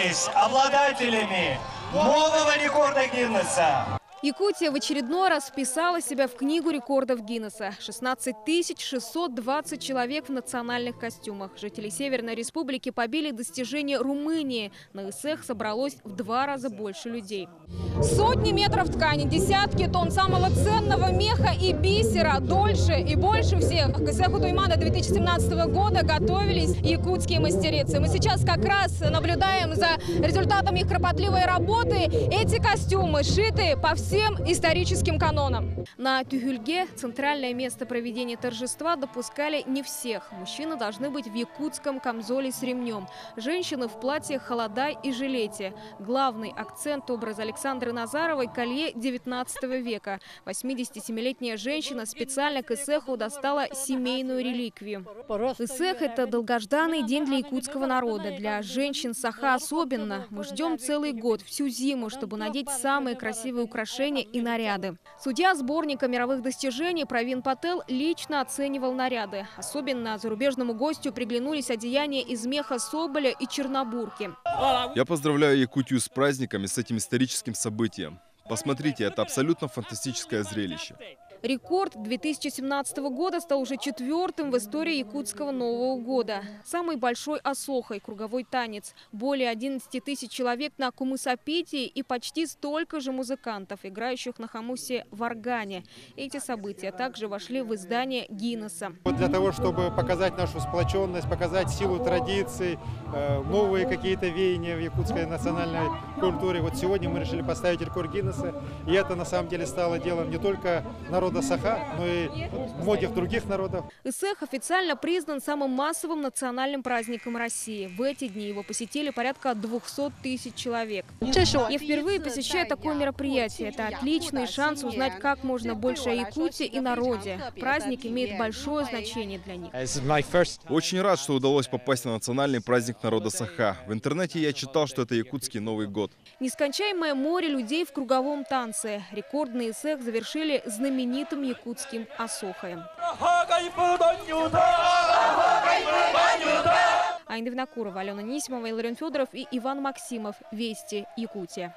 явились обладателями нового рекорда Гиннесса. Якутия в очередной раз вписала себя в книгу рекордов Гиннесса. 16 620 человек в национальных костюмах. Жители Северной Республики побили достижение Румынии. На Исэх собралось в 2 раза больше людей. Сотни метров ткани, десятки тонн самого ценного меха и бисера. Дольше и больше всех к Исэху Туймада 2017 года готовились якутские мастерицы. Мы сейчас как раз наблюдаем за результатом их кропотливой работы. Эти костюмы шиты по всем историческим канонам. На Тюгюльге, центральное место проведения торжества, допускали не всех. Мужчины должны быть в якутском камзоле с ремнем. Женщины в платьях холодай и жилете. Главный акцент образа Александры Назаровой – колье 19 века. 87-летняя женщина специально к Исэху достала семейную реликвию. Исэх – это долгожданный день для якутского народа. Для женщин Саха особенно. Мы ждем целый год, всю зиму, чтобы надеть самые красивые украшения и наряды. Судья сборника мировых достижений Правин Пател лично оценивал наряды. Особенно зарубежному гостю приглянулись одеяния из меха соболя и чернобурки. Я поздравляю Якутию с праздниками, с этим историческим событием. Посмотрите, это абсолютно фантастическое зрелище. Рекорд 2017 года стал уже 4-м в истории якутского Нового года. Самый большой осохой круговой танец. Более 11 тысяч человек на Кумысапитии и почти столько же музыкантов, играющих на хамусе в органе. Эти события также вошли в издание Гиннесса. Для того, чтобы показать нашу сплоченность, показать силу традиций, новые какие-то веяния в якутской национальной культуре. Вот сегодня мы решили поставить рекорд Гиннесса. И это на самом деле стало делом не только народа Саха, но и многих других народов. Исэх официально признан самым массовым национальным праздником России. В эти дни его посетили порядка 200 тысяч человек. Я впервые посещаю такое мероприятие. Это отличный шанс узнать как можно больше о Якутии и народе. Праздник имеет большое значение для них. Очень рад, что удалось попасть на национальный праздник народа Саха. В интернете я читал, что это якутский Новый год. Нескончаемое море людей в круговом танце. Рекордный Исэх завершили знаменитым якутским осохаем. Айна Винокурова, Алена Нисимова, Иларион Федоров и Иван Максимов. Вести, Якутия.